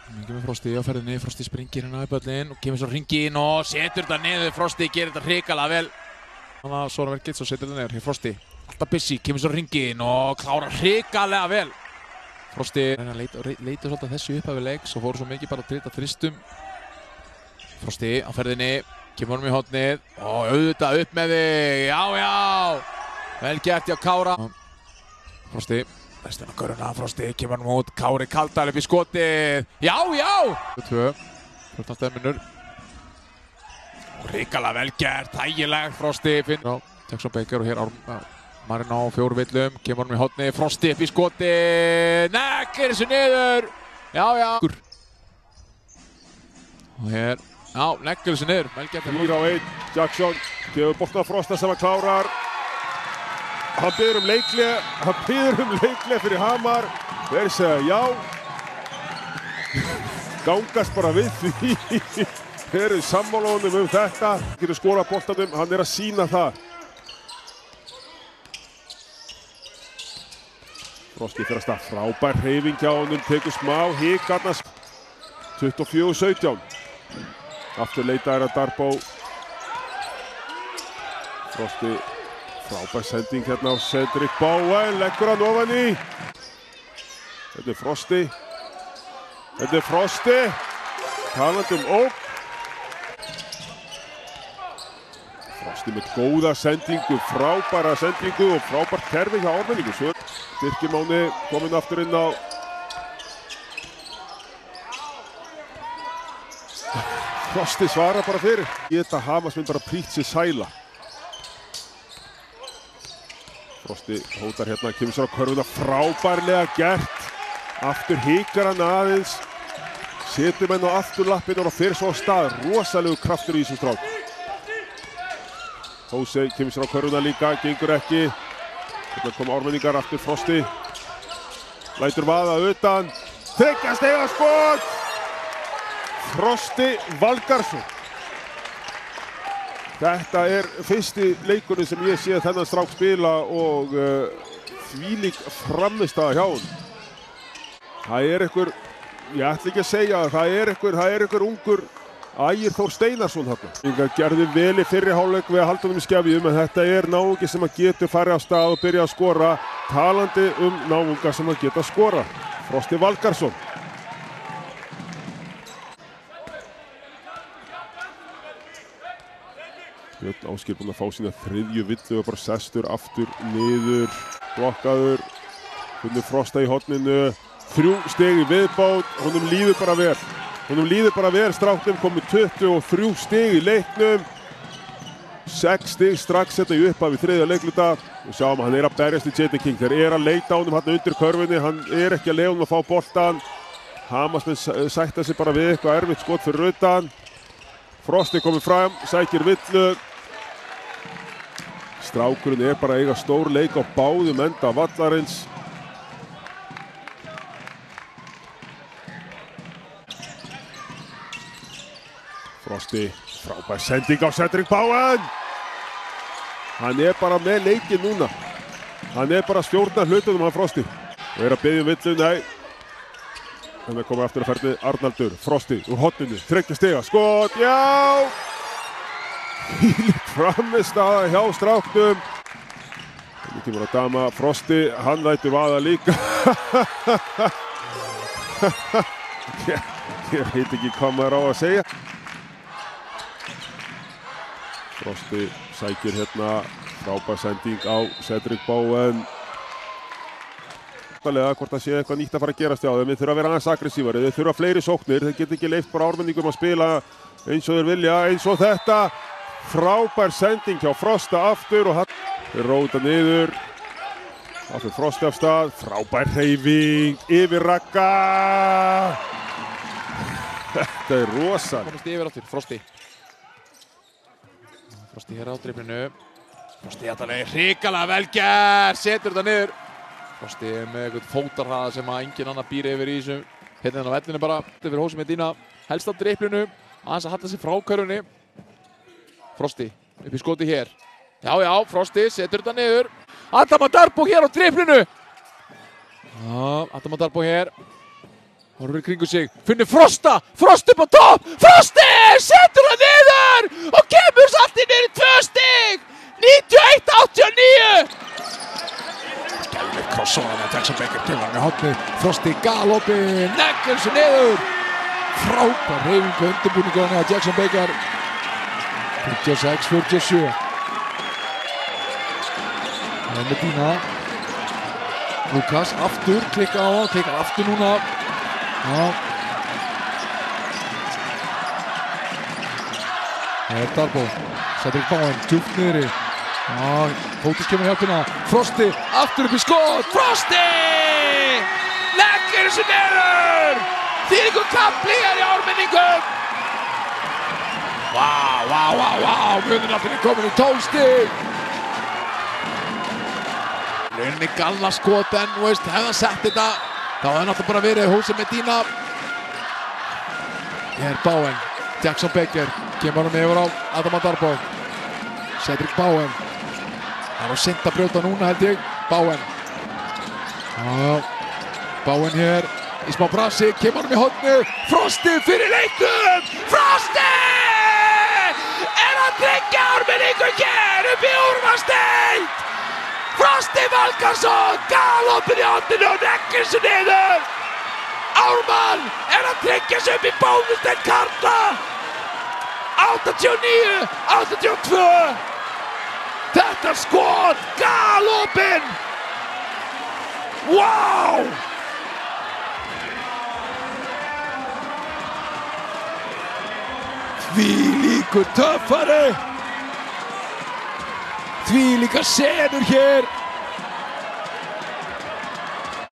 Kemur Frosti á ferðinni, Frosti springir hérna upp öllin og kemur svo hringinn og setur þetta niður. Frosti gerir þetta hrikalega vel. Þannig að svona verkið svo setur þetta niður. Hér Frosti, alltaf busy, kemur svo hringinn og klárar hrikalega vel. Frosti leita svolítið þessu upphæfi leiks og fór svo mikið bara að trita þristum. Frosti á ferðinni, kemur honum í hornið og auðvitað upp með þig. Já, já, vel gert hjá Kára. Frosti. Restin á göruna, Frosti kemur hann út, Kári Kaldal upp í skotið. Já, já! 2, 14 stefnur. Hrikalega vel gert, þægilegt Frosti. Jackson Baker og hér Marino á 4 villum, kemur hann í horni, Frosti upp í skotið. Neglir þessu niður. Já, já. Og hér, já, neglir þessu niður. Vel gert. 4-1, Jackson gefur boltan á Frosta sem að klárar. Hann biður leiklega fyrir Hamar. Þeir segja já. Gangast bara við því. Þeir eru sammála honum þetta. Hann getur skorað boltanum, hann að sýna það. Frosti fyrir að stað, frábær hreyfing hjá honum, tekur smá hik annars. 24-17. Aftur leitaðir að Darbo. Frosti. Frábær sending hérna á Cedric Bowen, leggur hann ofan í. Þetta er Frosti. Talandi ógn. Frosti með góða sendingu, frábæra sendingu og frábært kerfi hjá Ármenningu. Svo Birkir Máni kominn aftur inn á. Frosti svarar bara fyrir. Geta Hamas mynd bara prýtt sér sæla. Frosti hótar hérna, kemur sér á körfuna, frábærlega gert. Aftur hikar hann aðeins. Setur menn á afturlappirnar og fyrir svo á stað. Rosalegu kraftur í þessum strák. Hosey kemur sér á körfuna líka, gengur ekki. Hérna kom Ármenningar aftur, Frosti. Lætur vaða utan. 3 stiga skot! Frosti Valgarðsson. Þetta er fyrsti leikurinn sem ég sé þennan strák spila og þvílík frammistaða hjá honum. Það er einhver, ég ætla ekki að segja það, það er einhver ungur Ægir Þór Steinarsson þarna. Inga gerði vel í fyrri hálfleik við að halda honum í skefjum, en þetta er náungi sem að getur farið af stað og byrja að skora. Talandi náunga sem að geta skora. Frosti Valgarðsson. Björn Ásgeir búinn að fá sína 3. villu og bara sestur aftur niður, blokkaður. Finnur Frosta í horninu, 3 stig í viðbót, honum líður bara vel. Stráknum komið 23 stig í leiknum. 6 stig strax þetta í upphafi 3. leikluta. Við sjáum að hann að berjast í Jedi King, þeir að leita honum hann undir körfunni, hann ekki að leyfa honum að fá boltan. Hamasmenn sætta sig bara við eitthvað erfitt skot fyrir utan. Frosti komið fram, sækir villu. Strákurinn bara að eiga stór leik á báðum enda vallarins. Frosti, frábær sending á Cedric Bowen. Hann bara með leikinn núna. Hann bara að stjórna hlutunum hann Frosti. Og að biðja villu, nei. Þannig að koma aftur að ferði Arnaldur. Frosti úr horninu, 3 stiga, skot, já! Frammistaða hjá stráknum. Þannig kemur að dama, Frosti, hann lætur vaða líka. Ég veit ekki hvað maður á að segja. Frosti sækir hérna, frábær sending á Cedric Bowen. Hvort það sé eitthvað nýtt að fara að gerast hjá þeim. Þeir þurfa að vera aðeins aggressívari, þeir þurfa fleiri sóknir, þeir geta ekki leyft bara Ármenningum að spila eins og þeir vilja, eins og þetta. Frábær sending hjá Frosta aftur og þeir róta niður. Aftur Frosti af stað, frábær hreyfing, yfir Ragga. Þetta er rosa. Komast yfir áttur, Frosti. Frosti hér á driblinu. Frosti þetta hrikalega vel gert, setur þetta niður. Frosti með eitthvað fótarhraða sem að engin annar býr yfir í þessu. Hérna á vellinu bara, yfir Hosey Medina. Helst á driblinu, aðeins að halla sig frá körfunni. Frosti, upp í skoti hér. Já, Frosti setur þetta niður. Adama Darbo hér á driblinu. Já, Adama Darbo hér. Horfir í kringu sig, finnur Frosta, Frost upp á topp, Frosti setur það niður og kemur samt í niður 2 stig, 91-89. Gæðveikt kross og það Jackson Baker kemur hann í hornið, Frosti galopi, neglir sig niður, frábær hreyfingu undirbúningu að Jackson Baker, 56-47. Það er Medina, Lukas aftur, klikkar á hann, klikkar aftur núna. Já. Það er Darbo, Cedric Bowen, djúpt niðri. Já, Fótis kemur hjálpina, Frosti, aftur upp í skot, Frosti! Leggur þessu niður! Þvílíkur kapli í Ármenningum! Vá, Munarnafnir er komin í 12 stig! Rauninni galla skot en, hefði hann sett þetta, þá hefði náttúrulega bara verið Jose Medina. Hér er Bowen, Jackson Baker, kemur hann yfir á Adama Darbo. Cedric Bowen, það er á seint að brjóta núna held ég, Bowen. Bowen hér, í smá brasi, kemur hann í hornið, Frosti fyrir leiknum, Frosti! Er að tryggja Ármenningur hér upp í úrvalsdeild! Frosti Valgarðsson, galopin í horninu og neglir sig niður! Ármann er að tryggja sig upp í bónusdeild karla! 89-82! Þetta skot, galopin! Wow! Þvílíkur töffari! Þvílíkar senur hér